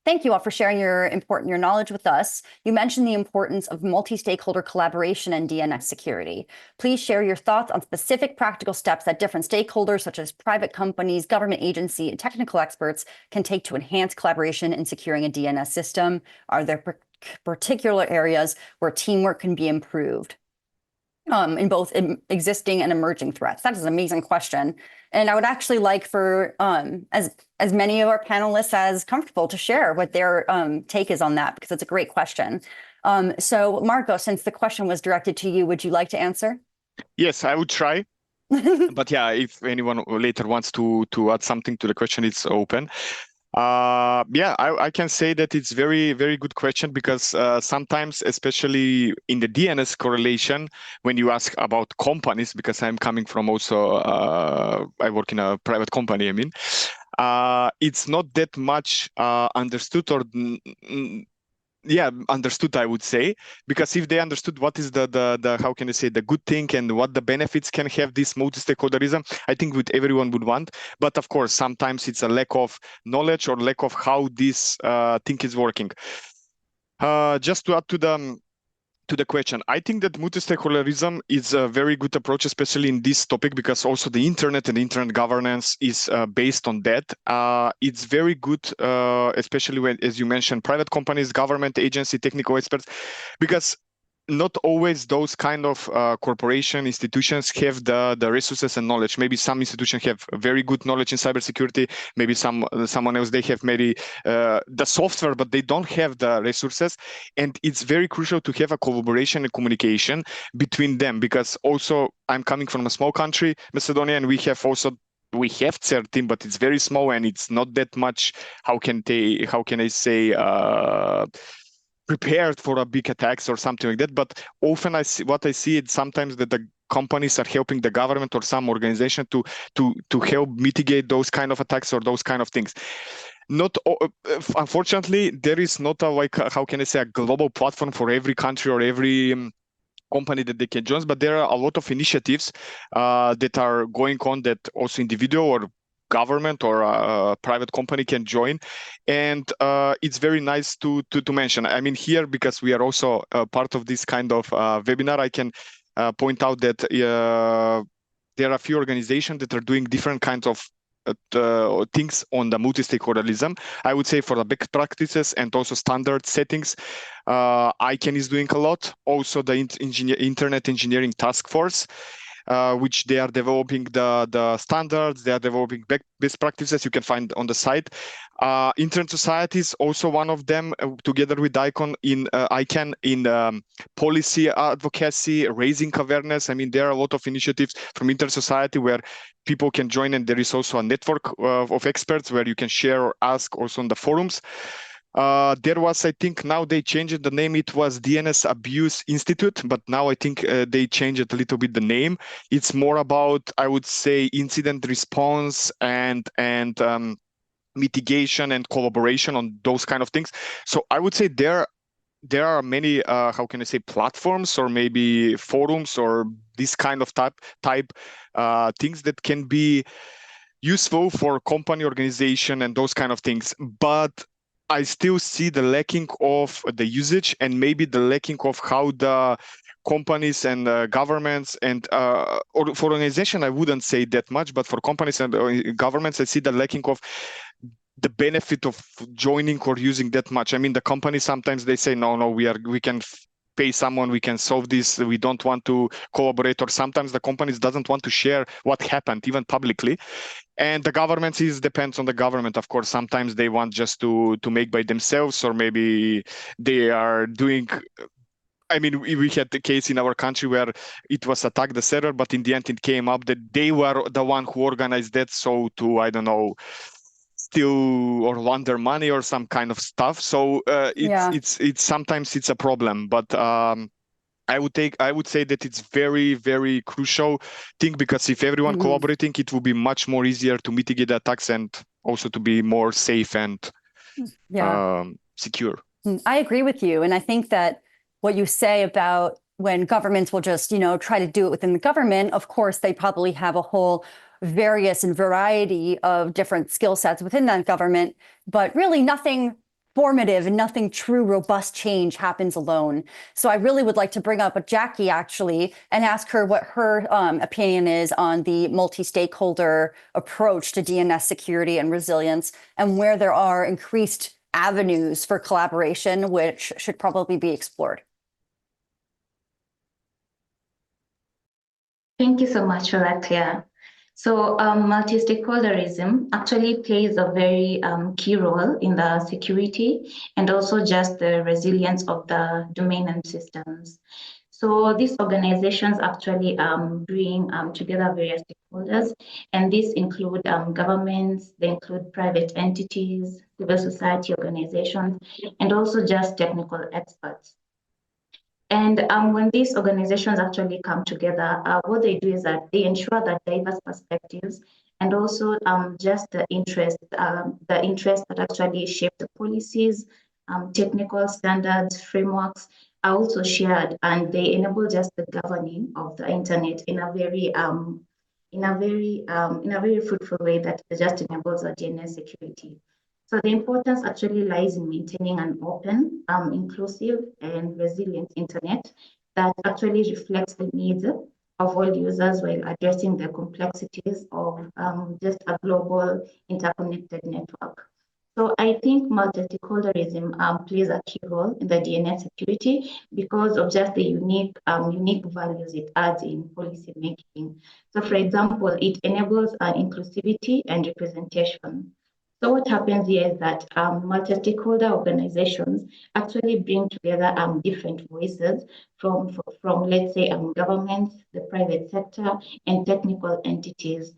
thank you all for sharing your knowledge with us. You mentioned the importance of multi-stakeholder collaboration and DNS security. Please share your thoughts on specific practical steps that different stakeholders, such as private companies, government agency, and technical experts can take to enhance collaboration in securing a DNS system. Are there particular areas where teamwork can be improved in both existing and emerging threats? That is an amazing question. And I would actually like for as many of our panelists as comfortable to share what their take is on that, because it's a great question. So Marko, since the question was directed to you, would you like to answer? Yes, I would try. But yeah, if anyone later wants to add something to the question, it's open. Yeah, I can say that it's very, very good question, because sometimes, especially in the DNS correlation, when you ask about companies, because I'm coming from also, I work in a private company, I mean, it's not that much understood or yeah, understood, I would say, because if they understood what is the how can I say, the good thing and what the benefits can have this multi-stakeholderism, I think everyone would want. But of course, sometimes it's a lack of knowledge or lack of how this thing is working. Just to add to the question, I think that multi-stakeholderism is a very good approach, especially in this topic, because also the internet and internet governance is based on that. It's very good, especially when, as you mentioned, private companies, government agency, technical experts, because not always those kind of corporation institutions have the resources and knowledge. Maybe some institutions have very good knowledge in cybersecurity. Maybe someone else, they have maybe the software, but they don't have the resources. And it's very crucial to have a collaboration and communication between them, because also I'm coming from a small country, Macedonia, and we have CERT, but it's very small and it's not that much. How can I say? Prepared for a big attacks or something like that. But often I see it sometimes that the companies are helping the government or some organization to help mitigate those kind of attacks or those kind of things. Not unfortunately, there is not a how can I say, a global platform for every country or every company that they can join, but there are a lot of initiatives that are going on that also individual or government or a private company can join, and it's very nice to mention. I mean, here, because we are also part of this kind of webinar, I can point out that there are a few organizations that are doing different kinds of things on the multi-stakeholderism. I would say for the best practices and also standard settings, ICANN is doing a lot. Also, the Internet Engineering Task Force. which they are developing the standards, they are developing best practices you can find on the site. Internet Society is also one of them, together with ICANN in policy advocacy, raising awareness. I mean, there are a lot of initiatives from Internet Society where people can join, and there is also a network of experts where you can share or ask also on the forums. There was, I think now they changed the name, it was DNS Abuse Institute, but now I think they changed a little bit the name. It's more about, I would say, incident response and mitigation and collaboration on those kind of things. So I would say there are many, how can I say, platforms or maybe forums or this kind of type things that can be useful for company organization and those kind of things. But I still see the lacking of the usage and maybe the lacking of how the companies and governments and or for organization, I wouldn't say that much, but for companies and governments, I see the lacking of the benefit of joining or using that much. I mean, the companies sometimes they say, no, we can pay someone, we can solve this, we don't want to collaborate, or sometimes the companies doesn't want to share what happened even publicly. And the government depends on the government, of course. Sometimes they want just to make by themselves, or maybe they are doing. I mean, we had the case in our country where it was attacked the server, but in the end it came up that they were the one who organized that. So to, I don't know, steal or launder money or some kind of stuff. So it's sometimes it's a problem, but I would say that it's very, very crucial thing, because if everyone collaborating, it will be much more easier to mitigate attacks and also to be more safe and secure. I agree with you. And I think that what you say about when governments will just, try to do it within the government, of course, they probably have a whole various and variety of different skill sets within that government, but really nothing formative and nothing true, robust change happens alone. So I really would like to bring up Jackie actually and ask her what her opinion is on the multi-stakeholder approach to DNS security and resilience, and where there are increased avenues for collaboration, which should probably be explored. Thank you so much for that, Claire. So multi-stakeholderism actually plays a very key role in the security and also just the resilience of the domain and systems. So these organizations actually bring together various stakeholders, and these include governments, they include private entities, civil society organizations, and also just technical experts. And when these organizations actually come together, what they do is that they ensure that diverse perspectives and also just the interests that actually shape the policies, technical standards, frameworks are also shared, and they enable just the governing of the internet in a very fruitful way that just enables the DNS security. So the importance actually lies in maintaining an open, inclusive, and resilient internet that actually reflects the needs of all users while addressing the complexities of just a global interconnected network. So I think multi-stakeholderism plays a key role in the DNS security because of just the unique values it adds in policy making. So for example, it enables inclusivity and representation. So what happens here is that multi-stakeholder organizations actually bring together different voices from let's say, governments, the private sector, and technical entities.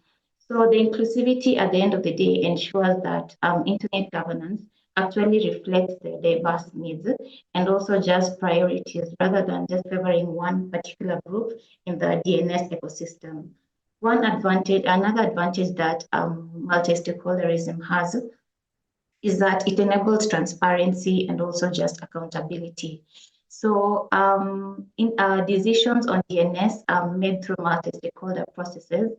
So the inclusivity at the end of the day ensures that internet governance actually reflects the diverse needs and also just priorities rather than just favoring one particular group in the DNS ecosystem. Another advantage that multi-stakeholderism has is that it enables transparency and also just accountability. So decisions on DNS made through multi-stakeholder processes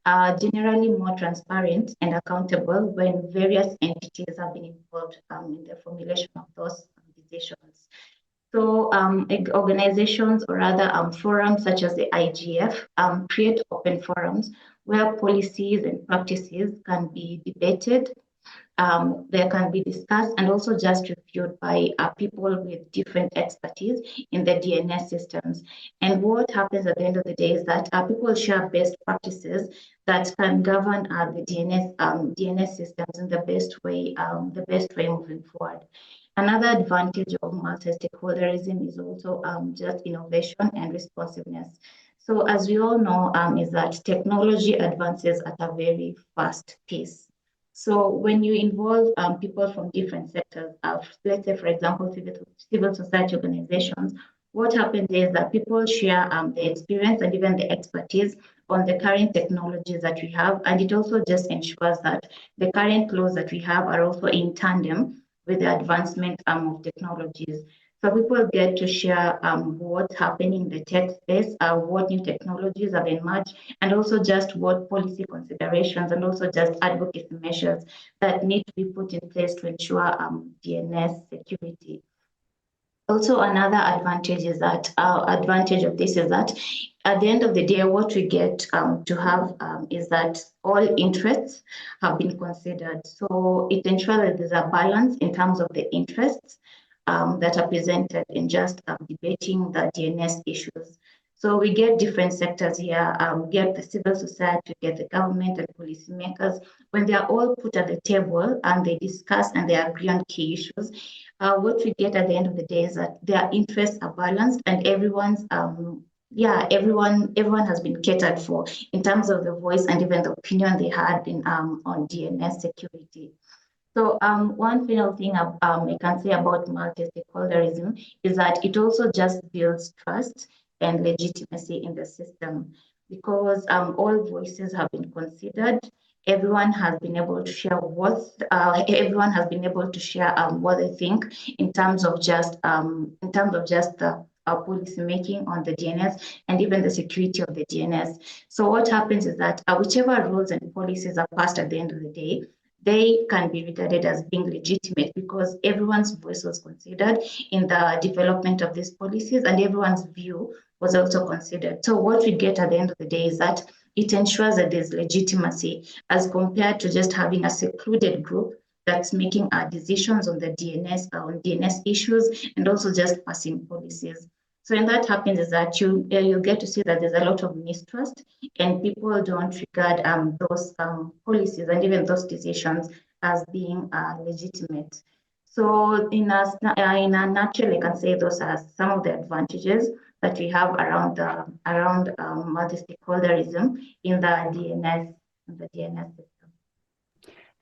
are generally more transparent and accountable when various entities have been involved in the formulation of those decisions. So organizations or rather forums such as the IGF create open forums where policies and practices can be debated, they can be discussed and also just reviewed by people with different expertise in the DNS systems. And what happens at the end of the day is that people share best practices that can govern the DNS systems in the best way moving forward. Another advantage of multi-stakeholderism is also just innovation and responsiveness. So as we all know, is that technology advances at a very fast pace. So when you involve people from different sectors, let's say, for example, civil society organizations, what happens is that people share the experience and even the expertise on the current technologies that we have. And it also just ensures that the current laws that we have are also in tandem with the advancement of technologies. So people get to share what's happening in the tech space, what new technologies have emerged, and also just what policy considerations and also just advocacy measures that need to be put in place to ensure DNS security. Also, another advantage is that advantage of this is that at the end of the day, what we get to have is that all interests have been considered. So it ensures that there's a balance in terms of the interests that are presented in just debating the DNS issues. So we get different sectors here, we get the civil society, we get the government and policymakers. When they are all put at the table and they discuss and they agree on key issues, what we get at the end of the day is that their interests are balanced and everyone's everyone has been catered for in terms of the voice and even the opinion they had in on DNS security. So one final thing I can say about multi-stakeholderism is that it also just builds trust and legitimacy in the system because all voices have been considered. Everyone has been able to share what they think in terms of just policy making on the DNS and even the security of the DNS. So what happens is that whichever rules and policies are passed at the end of the day, they can be regarded as being legitimate because everyone's voice was considered in the development of these policies and everyone's view was also considered. So what we get at the end of the day is that it ensures that there's legitimacy as compared to just having a secluded group that's making decisions on the DNS issues and also just passing policies. So when that happens is that you get to see that there's a lot of mistrust and people don't regard those policies and even those decisions as being legitimate. So in a nutshell, I can say those are some of the advantages that we have around multi-stakeholderism in the DNS system.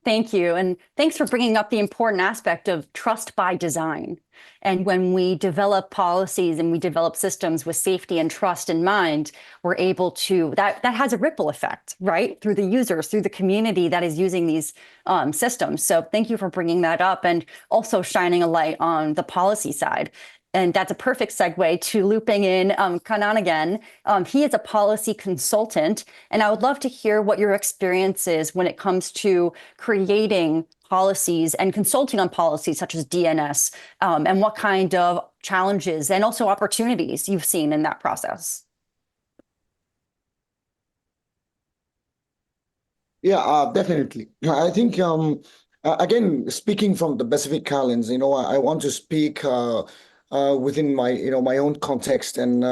Thank you. And thanks for bringing up the important aspect of trust by design. And when we develop policies and we develop systems with safety and trust in mind, we're able to, that has a ripple effect, right? Through the users, through the community that is using these systems. So thank you for bringing that up and also shining a light on the policy side. And that's a perfect segue to looping in Kanaan again. He is a policy consultant, and I would love to hear what your experience is when it comes to creating policies and consulting on policies such as DNS, and what kind of challenges and also opportunities you've seen in that process. Yeah, definitely. I think, again, speaking from the Pacific Islands, I want to speak within my, my own context. And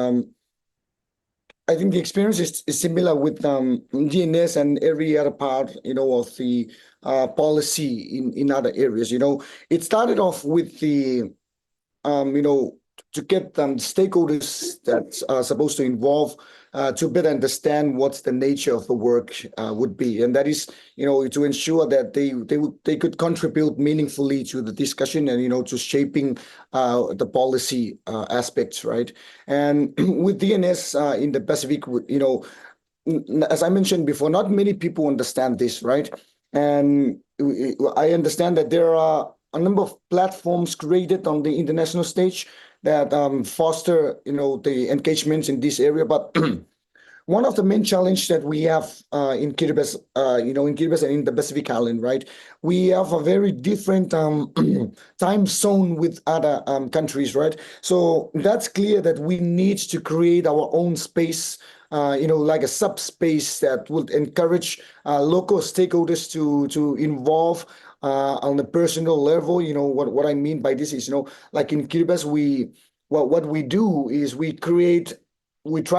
I think the experience is similar with DNS and every other part, of the policy in other areas. It started off with the, to get stakeholders that are supposed to involve to better understand what's the nature of the work would be. And that is, to ensure that they could contribute meaningfully to the discussion and, to shaping the policy aspects, right? And with DNS in the Pacific, as I mentioned before, not many people understand this, right? And I understand that there are a number of platforms created on the international stage that foster, the engagements in this area. But one of the main challenges that we have in Kiribati, in Kiribati and in the Pacific Island, right? We have a very different time zone with other countries, right? So that's clear that we need to create our own space, like a subspace that would encourage local stakeholders to involve on a personal level, what I mean by this is, like in Kiribati, what we do is we try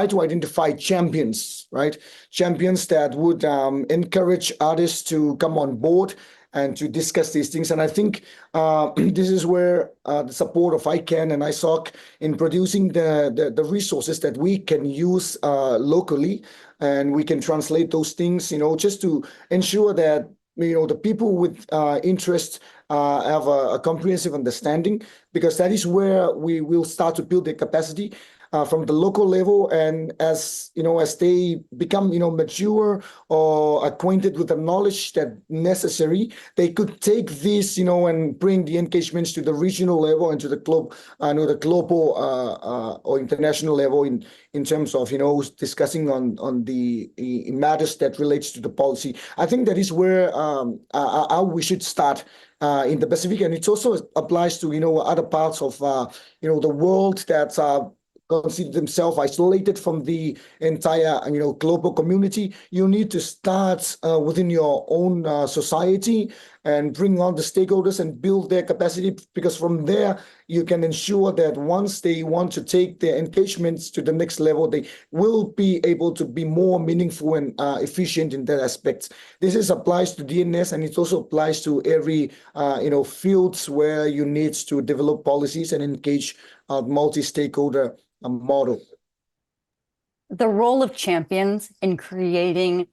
to identify champions, right? Champions that would encourage others to come on board and to discuss these things. And I think this is where the support of ICANN and ISOC in producing the resources that we can use locally, and we can translate those things, just to ensure that the people with interest have a comprehensive understanding, because that is where we will start to build the capacity from the local level. And as they become mature or acquainted with the knowledge that necessary, they could take this and bring the engagements to the regional level and to the global or international level in terms of discussing on the matters that relates to the policy. I think that is where how we should start in the Pacific, and it also applies to other parts of the world that consider themselves isolated from the entire global community. You need to start within your own society and bring on the stakeholders and build their capacity, because from there you can ensure that once they want to take their engagements to the next level, they will be able to be more meaningful and efficient in that aspect. This applies to DNS, and it also applies to every fields where you need to develop policies and engage multi-stakeholder model. The role of champions in creating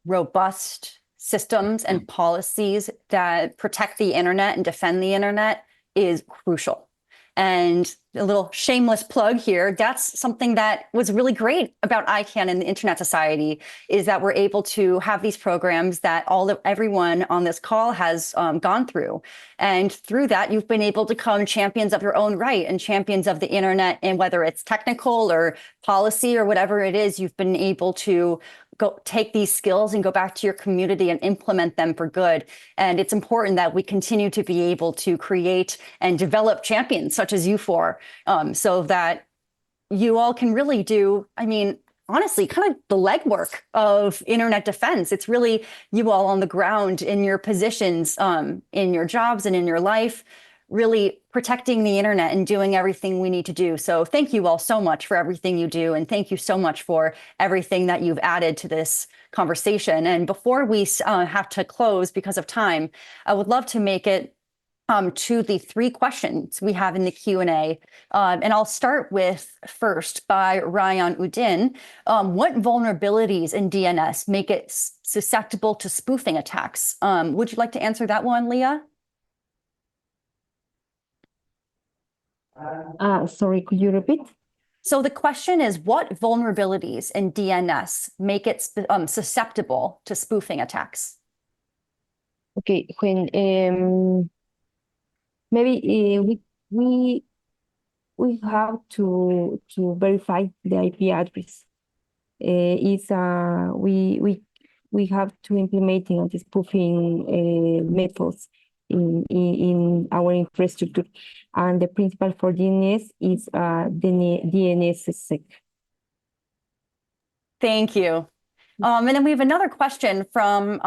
robust systems and policies that protect the internet and defend the internet is crucial. And a little shameless plug here, that's something that was really great about ICANN and the Internet Society, is that we're able to have these programs that everyone on this call has gone through. And through that, you've been able to become champions of your own right and champions of the internet. And whether it's technical or policy or whatever it is, you've been able to go take these skills and go back to your community and implement them for good. And it's important that we continue to be able to create and develop champions such as you four, so that you all can really do, honestly, kind of the legwork of internet defense. It's really you all on the ground in your positions, in your jobs and in your life, really protecting the internet and doing everything we need to do. So thank you all so much for everything you do. And thank you so much for everything that you've added to this conversation. And before we have to close because of time, I would love to make it to the 3 questions we have in the Q&A. And I'll start with first by Ryan Udin. What vulnerabilities in DNS make it susceptible to spoofing attacks? Would you like to answer that one, Leah? Sorry, could you repeat? So the question is, what vulnerabilities in DNS make it susceptible to spoofing attacks? Okay, when maybe we have to verify the IP address. We have to implement anti-spoofing methods in our infrastructure, and the principle for DNS is DNS Sec. Thank you. And then we have another question from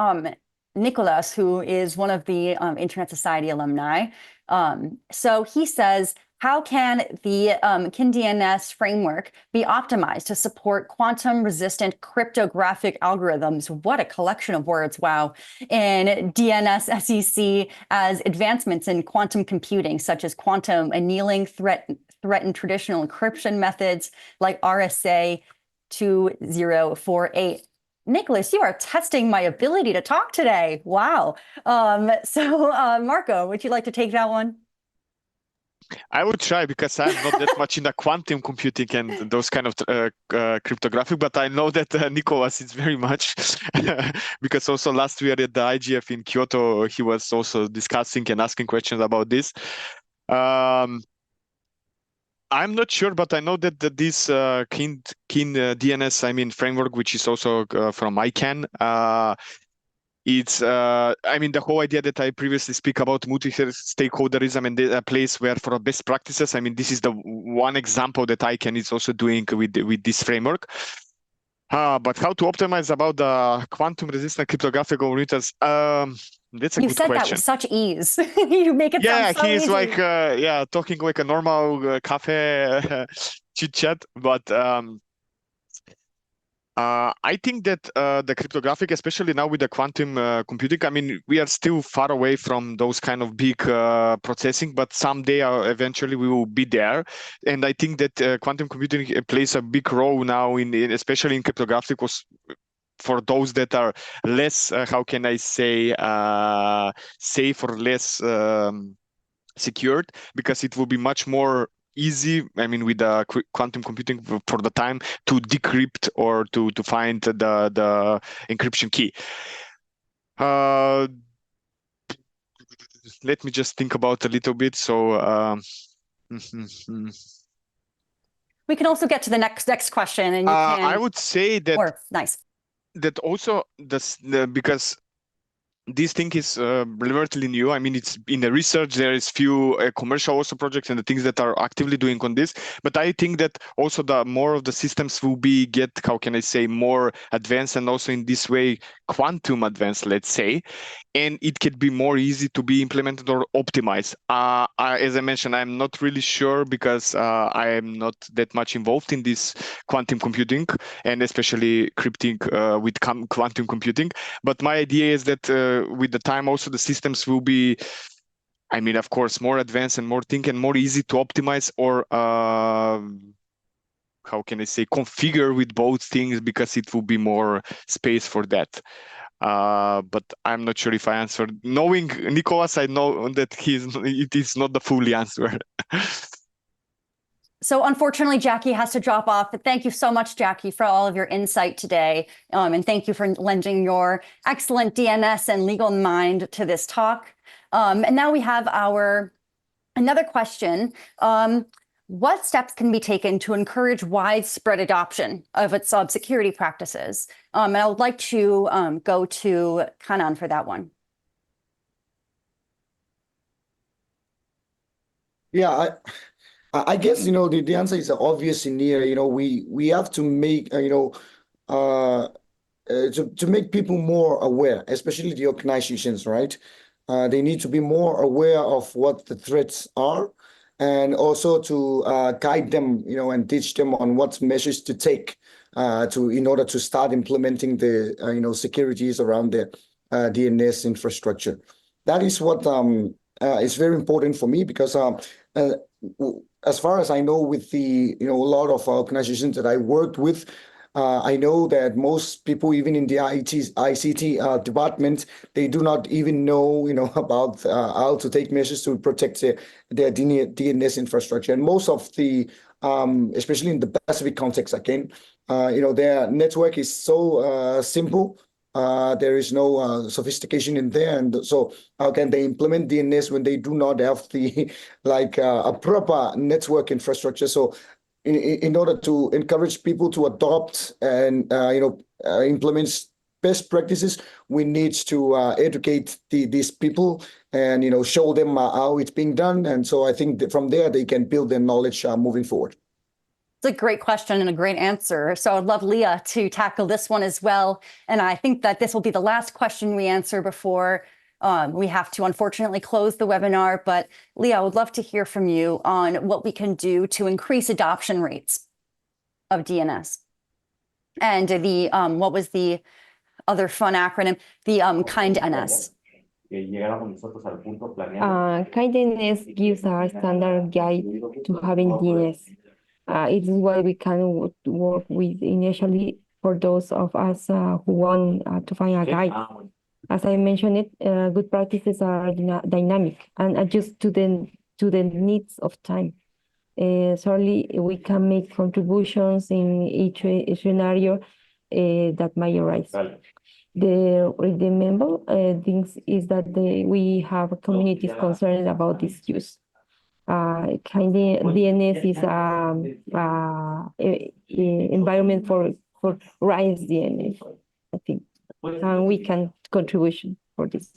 Nicholas, who is one of the Internet Society alumni. So he says, how can the DNS framework be optimized to support quantum-resistant cryptographic algorithms? What a collection of words, wow. In DNS SEC as advancements in quantum computing, such as quantum annealing threaten traditional encryption methods like RSA 2048. Nicholas, you are testing my ability to talk today. Wow. So Marko, would you like to take that one? I would try, because I'm not that much in the quantum computing and those kind of cryptographic, but I know that Nicholas is very much, because also last year at the IGF in Kyoto, he was also discussing and asking questions about this. I'm not sure, but I know that this Kin DNS, framework, which is also from ICANN, it's the whole idea that I previously speak about multi-stakeholderism and a place where for best practices, this is the one example that ICANN is also doing with this framework. But how to optimize about the quantum resistant cryptographic algorithms? That's a You good said that question. with such ease. You make it Yeah, sound so he's easy. like talking like a normal cafe chit chat, but I think that the cryptographic, especially now with the quantum computing, I mean, we are still far away from those kind of big processing, but someday eventually we will be there. And I think that quantum computing plays a big role now especially in cryptographic, for those that are less, how can I say, safe or less secured, because it will be much more easy, I mean, with the quantum computing for the time to decrypt or to find the encryption key. Let me just think about a little bit. So we can also get to the next question, and you can. I would say that nice. That also because this thing is relatively new. I mean, it's in the research. There is few commercial also projects and the things that are actively doing on this. But I think that also the more of the systems will get, how can I say, more advanced, and also in this way quantum advanced, let's say, and it could be more easy to be implemented or optimized. As I mentioned, I'm not really sure because I am not that much involved in this quantum computing and especially crypting with quantum computing. But my idea is that with the time also the systems will be, I mean, of course, more advanced and more think and more easy to optimize or how can I say, configure with both things, because it will be more space for that. But I'm not sure if I answered. Knowing Nicholas, I know that it is not the fully answer. So unfortunately, Jackie has to drop off, but thank you so much, Jackie, for all of your insight today. And thank you for lending your excellent DNS and legal mind to this talk. And now we have another question. What steps can be taken to encourage widespread adoption of its security practices? And I would like to go to Kanaan for that one. Yeah, I guess, the answer is obvious in here. We have to make, to make people more aware, especially the organizations, right? They need to be more aware of what the threats are, and also to guide them, and teach them on what measures to take in order to start implementing the, securities around the DNS infrastructure. That is what is very important for me, because as far as I know, with the a lot of organizations that I worked with, I know that most people, even in the ICT department, they do not even know about how to take measures to protect their DNS infrastructure. And most of the especially in the Pacific context, again, their network is so simple. There is no sophistication in there, and so how can they implement DNS when they do not have the a proper network infrastructure? So in order to encourage people to adopt and implement best practices, we need to educate these people and show them how it's being done. And so I think that from there they can build their knowledge moving forward. It's a great question and a great answer. So I'd love Leah to tackle this one as well. And I think that this will be the last question we answer before we have to unfortunately close the webinar. But Leah, I would love to hear from you on what we can do to increase adoption rates of DNS. And the what was the other fun acronym? The KIND-NS. KIND-NS gives a standard guide to having DNS. It is what we can work with initially for those of us who want to find a guide. As I mentioned, good practices are dynamic and adjust to the needs of time. Certainly, we can make contributions in each scenario that might arise. The main things is that we have communities concerned about this use. DNS is environment for RISE DNS, I think, and we can contribution for this.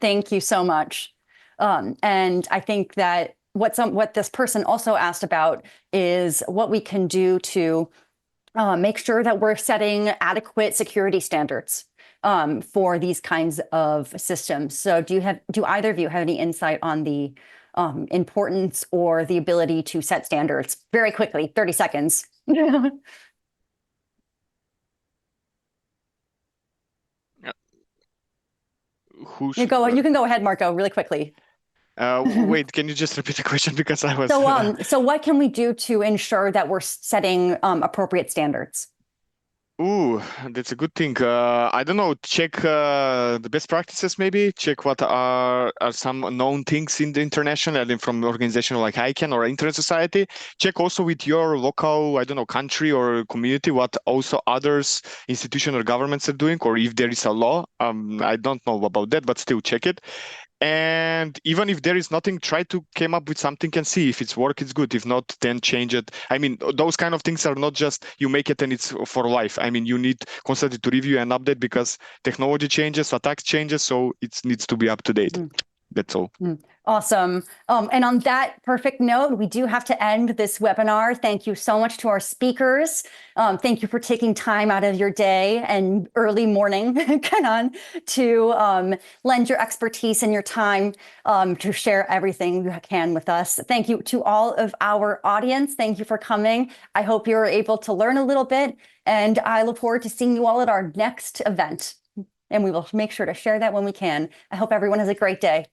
Thank you so much. And I think that what this person also asked about is what we can do to make sure that we're setting adequate security standards for these kinds of systems. So do either of you have any insight on the importance or the ability to set standards? Very quickly, 30 seconds. Who You can go ahead, Marko, really quickly. Wait, can you just repeat the question because I was. So what can we do to ensure that we're setting appropriate standards? Ooh, that's a good thing. I don't know. Check the best practices, maybe. Check what are some known things in the international and from organization like ICANN or Internet Society. Check also with your local, I don't know, country or community what also others, institutions or governments are doing, or if there is a law. I don't know about that, but still check it. And even if there is nothing, try to come up with something and see if it's work, it's good. If not, then change it. I mean, those kind of things are not just you make it and it's for life. I mean, you need constantly to review and update because technology changes, attacks changes, so it needs to be up to date. That's all. Awesome. And on that perfect note, we do have to end this webinar. Thank you so much to our speakers. Thank you for taking time out of your day and early morning, Kanaan, to lend your expertise and your time to share everything you can with us. Thank you to all of our audience. Thank you for coming. I hope you're able to learn a little bit, and I look forward to seeing you all at our next event. And we will make sure to share that when we can. I hope everyone has a great day.